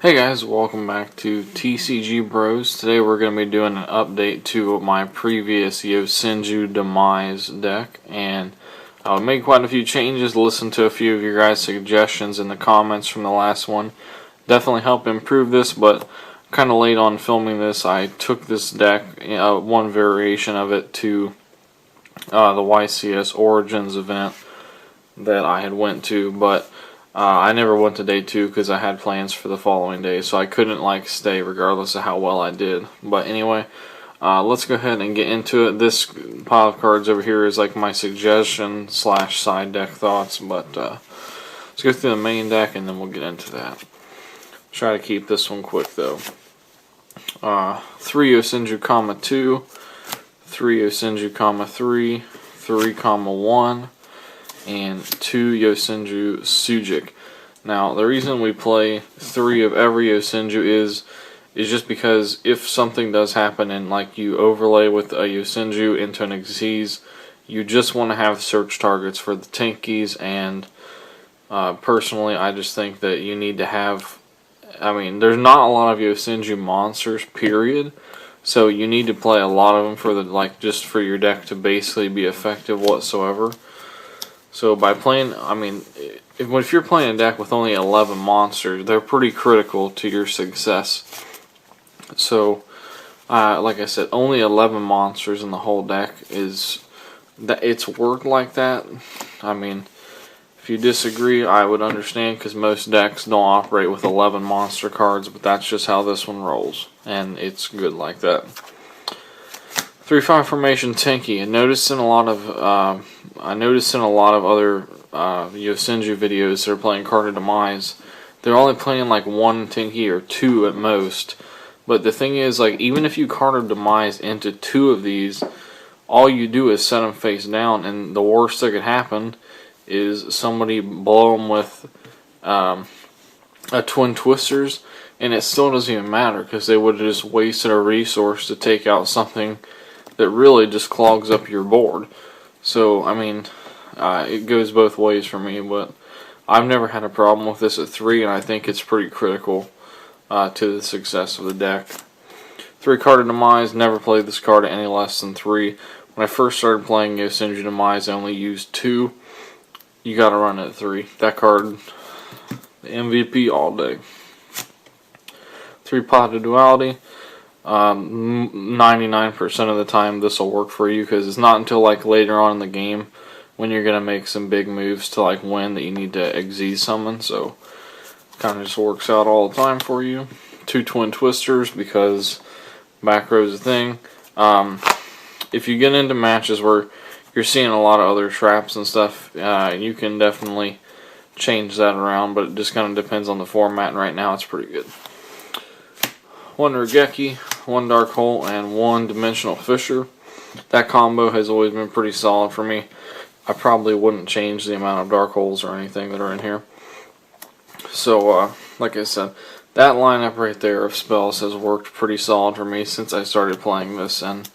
Hey guys, welcome back to TCG Bros. Today we're going to be doing an update to my previous Yosenju Demise deck, and I made quite a few changes. Listen to a few of your guys' suggestions in the comments from the last one. Definitely help improve this, but kind of late on filming this. I took this deck, one variation of it, to the YCS Origins event that I had went to, but I never went to day 2 because I had plans for the following day, so I couldn't stay regardless of how well I did. But anyway, let's go ahead and get into it. This pile of cards over here is like my suggestion / side deck thoughts, but let's go through the main deck and then we'll get into that. Try to keep this one quick though. 3 Yosenju, 2, 3 Yosenju, 3, 3, 1, and 2 Yosenju Sujik. Now, the reason we play 3 of every Yosenju is just because if something does happen and you overlay with a Yosenju into an Xyz, you just want to have search targets for the tankies, and personally I just think that you need to have, there's not a lot of Yosenju monsters, period, so you need to play a lot of them for the just for your deck to basically be effective whatsoever. So by playing, if you're playing a deck with only 11 monsters, they're pretty critical to your success. So, like I said, only 11 monsters in the whole deck it's worked like that. If you disagree, I would understand, because most decks don't operate with 11 monster cards, but that's just how this one rolls, and it's good like that. 3-5 formation tanky. I noticed in a lot of other Yosenju videos that are playing Card of Demise, they're only playing one tanky or 2 at most. But the thing is, even if you Card of Demise into 2 of these, all you do is set them face down, and the worst that could happen is somebody blow them with a Twin Twisters, and it still doesn't even matter because they would have just wasted a resource to take out something that really just clogs up your board. So, it goes both ways for me, but I've never had a problem with this at 3, and I think it's pretty critical to the success of the deck. 3 Card of Demise, never played this card at any less than 3. When I first started playing Yosenju Demise, I only used 2. You gotta run it at 3. That card, the MVP all day. 3 Pot of Duality. 99% of the time this will work for you, because it's not until later on in the game when you're going to make some big moves to win that you need to Xyz summon, so kind of just works out all the time for you. 2 Twin Twisters, because back row is a thing. If you get into matches where you're seeing a lot of other traps and stuff, you can definitely change that around, but it just kind of depends on the format, and right now it's pretty good. 1 Regeki, 1 Dark Hole, and 1 Dimensional Fissure. That combo has always been pretty solid for me. I probably wouldn't change the amount of Dark Holes or anything that are in here. So, like I said, that lineup right there of spells has worked pretty solid for me since I started playing this. And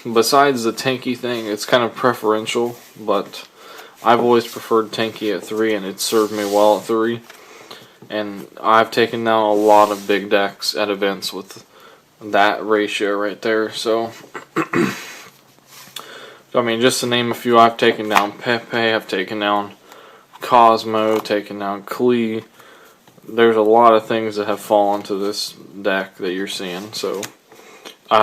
besides the tanky thing, it's kind of preferential, but I've always preferred tanky at 3, and it's served me well at 3. And I've taken down a lot of big decks at events with that ratio right there. So, just to name a few, I've taken down Pepe, I've taken down Cosmo, taken down Klee. There's a lot of things that have fallen to this deck that you're seeing. So,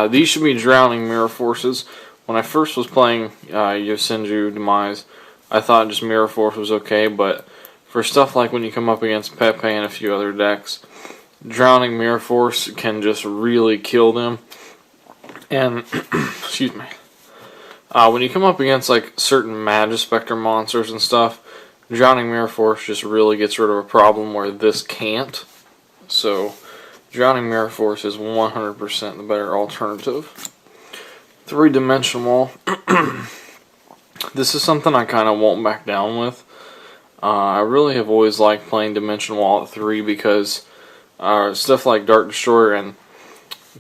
these should be Drowning Mirror Forces. When I first was playing Yosenju Demise, I thought just Mirror Force was okay, but for stuff like when you come up against Pepe and a few other decks, Drowning Mirror Force can just really kill them. And, excuse me, when you come up against certain Magispector monsters and stuff, Drowning Mirror Force just really gets rid of a problem where this can't. So, Drowning Mirror Force is 100% the better alternative. 3-Dimension Wall. This is something I kind of won't back down with. I really have always liked playing Dimension Wall at 3 because stuff like Dark Destroyer and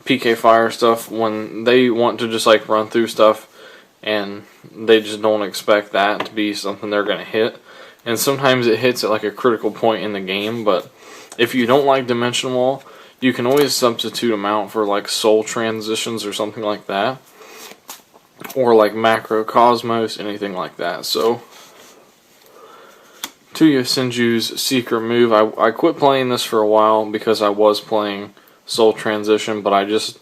PK Fire stuff, when they want to just run through stuff and they just don't expect that to be something they're going to hit. And sometimes it hits at a critical point in the game, but if you don't like Dimension Wall, you can always substitute them out for like Soul Transitions or something like that. Or like Macrocosmos, anything like that. So, to Yosenju's secret move, I quit playing this for a while because I was playing Soul Transition, but I just...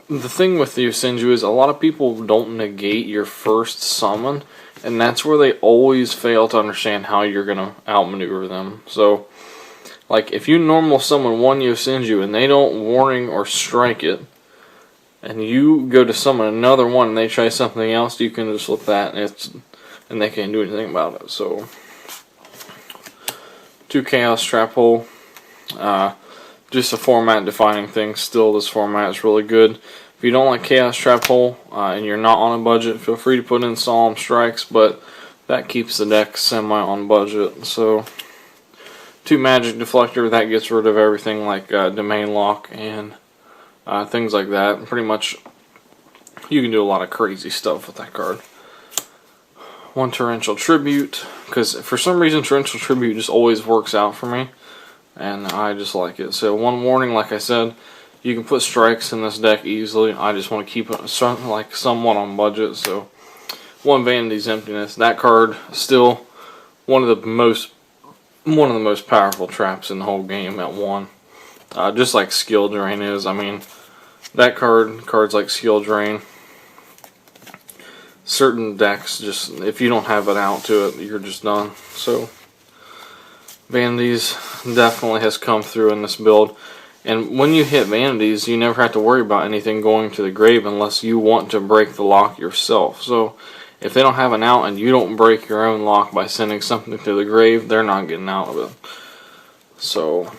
the thing with Yosenju is a lot of people don't negate your first summon, and that's where they always fail to understand how you're going to outmaneuver them. So, like, if you normal summon one Yosenju and they don't warning or strike it, and you go to summon another one and they try something else, you can just flip that and they can't do anything about it. So, 2 Chaos Trap Hole. Just a format defining thing. Still, this format is really good. If you don't like Chaos Trap Hole and you're not on a budget, feel free to put in Solemn Strikes, but that keeps the deck semi on budget. So, 2 Magic Deflector, that gets rid of everything like Domain Lock and things like that. Pretty much, you can do a lot of crazy stuff with that card. 1 Torrential Tribute, because for some reason Torrential Tribute just always works out for me, and I just like it. So 1 Warning, like I said, you can put strikes in this deck easily. I just want to keep it somewhat on budget. So 1 Vanity's Emptiness. That card is one of the most powerful traps in the whole game at 1. Just like Skill Drain is. I mean, that cards like Skill Drain, certain decks, just if you don't have it out to it, you're just done. So, Vanities definitely has come through in this build. And when you hit Vanities, you never have to worry about anything going to the grave unless you want to break the lock yourself. So, if they don't have an out and you don't break your own lock by sending something to the grave, they're not getting out of it. So,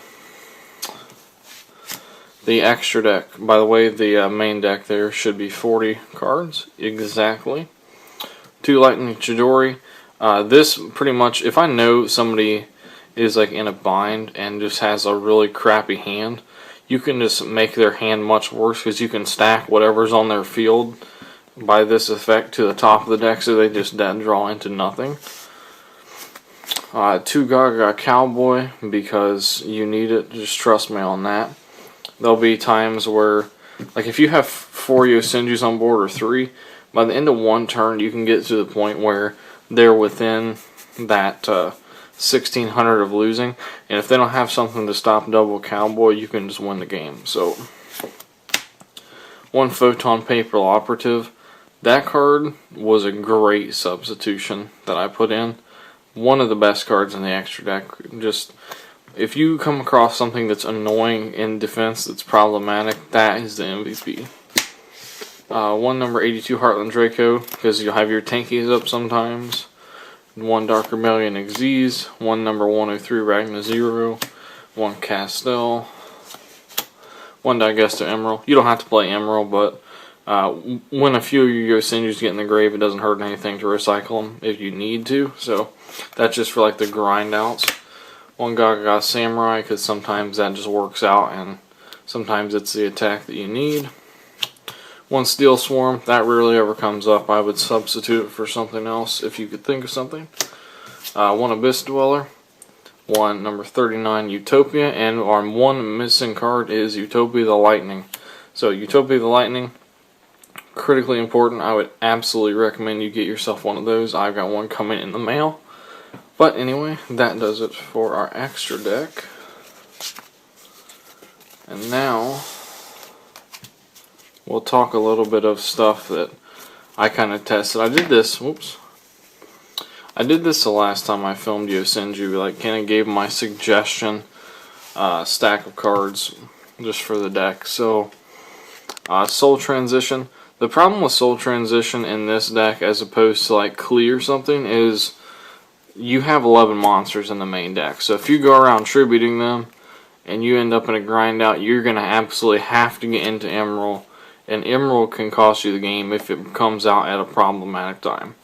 the extra deck. By the way, the main deck there should be 40 cards exactly. 2 Lightning Chidori. This pretty much, if I know somebody is like in a bind and just has a really crappy hand, you can just make their hand much worse because you can stack whatever's on their field by this effect to the top of the deck, so they just dead draw into nothing. 2 Gaga Cowboy, because you need it. Just trust me on that. There'll be times where, like if you have 4 Yosenjus on board or 3, by the end of 1 turn you can get to the point where they're within that 1600 of losing, and if they don't have something to stop double Cowboy, you can just win the game. So 1 Photon Paper Operative. That card was a great substitution that I put in. One of the best cards in the extra deck. Just, if you come across something that's annoying in defense, that's problematic, that is the MVP. 1 number 82 Heartland Draco, because you'll have your tankies up sometimes. 1 Dark Rebellion Xyz. 1 number 103 Ragna Zero. 1 Castel. 1 Digesto Emerald. You don't have to play Emerald, but when a few of your Yosenjus get in the grave, it doesn't hurt anything to recycle them if you need to. So that's just for like the grind outs. 1 Gaga Samurai, because sometimes that just works out and sometimes it's the attack that you need. 1 Steel Swarm, that rarely ever comes up. I would substitute it for something else if you could think of something. 1 Abyss Dweller. 1 number 39 Utopia, and our 1 missing card is Utopia the Lightning. So Utopia the Lightning, critically important. I would absolutely recommend you get yourself one of those. I've got one coming in the mail. But anyway, that does it for our extra deck. And now we'll talk a little bit of stuff that I kind of tested. I did this the last time I filmed Yosenju. Like, kind of gave my suggestion stack of cards just for the deck. So, Soul Transition. The problem with Soul Transition in this deck, as opposed to like Klee or something, is you have 11 monsters in the main deck. So if you go around tributing them and you end up in a grind out, you're going to absolutely have to get into Emerald. And Emerald can cost you the game if it comes out at a problematic time.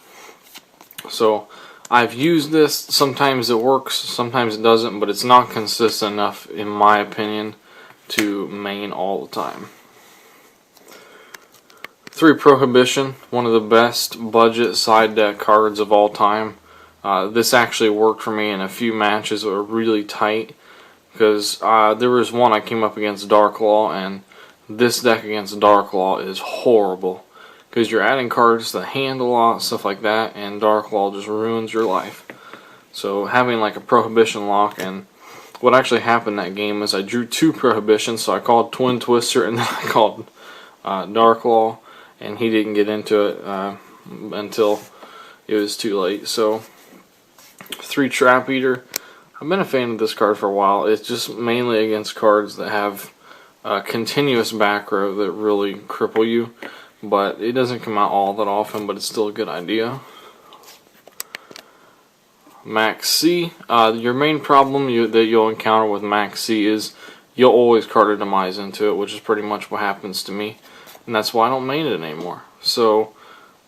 So I've used this. Sometimes it works, sometimes it doesn't, but it's not consistent enough, in my opinion, to main all the time. 3 Prohibition, one of the best budget side deck cards of all time. This actually worked for me in a few matches that were really tight, because there was one I came up against Dark Law, and this deck against Dark Law is horrible because you're adding cards to hand a lot, stuff like that, and Dark Law just ruins your life. So having like a Prohibition lock, and what actually happened that game is I drew 2 Prohibitions, so I called Twin Twister and then I called Dark Law, and he didn't get into it until it was too late. So 3 Trap Eater. I've been a fan of this card for a while. It's just mainly against cards that have continuous back row that really cripple you, but it doesn't come out all that often, but it's still a good idea. Max C. Your main problem that you'll encounter with Max C is you'll always card a Demise into it, which is pretty much what happens to me, and that's why I don't main it anymore. So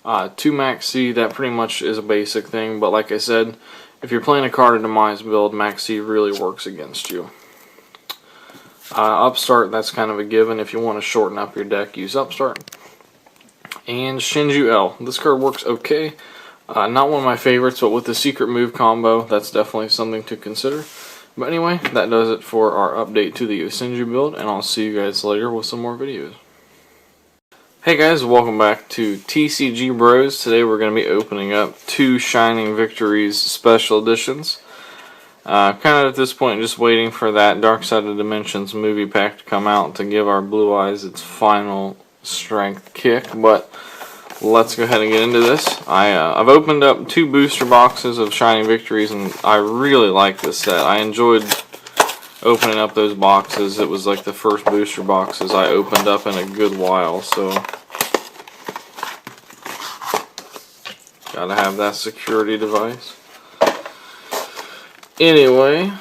2 Max C, that pretty much is a basic thing, but like I said, if you're playing a card of Demise build, Max C really works against you. Upstart, that's kind of a given. If you want to shorten up your deck, use Upstart. And Yosenju L. This card works okay. Not one of my favorites, but with the secret move combo, that's definitely something to consider. But anyway, that does it for our update to the Yosenju build, and I'll see you guys later with some more videos. Hey guys, welcome back to TCG Bros. Today we're going to be opening up 2 Shining Victories special editions. Kind of at this point just waiting for that Dark Side of Dimensions movie pack to come out to give our Blue Eyes its final strength kick, but let's go ahead and get into this. I've opened up 2 booster boxes of Shining Victories, and I really like this set. I enjoyed opening up those boxes. It was like the first booster boxes I opened up in a good while, so gotta have that security device. Anyway,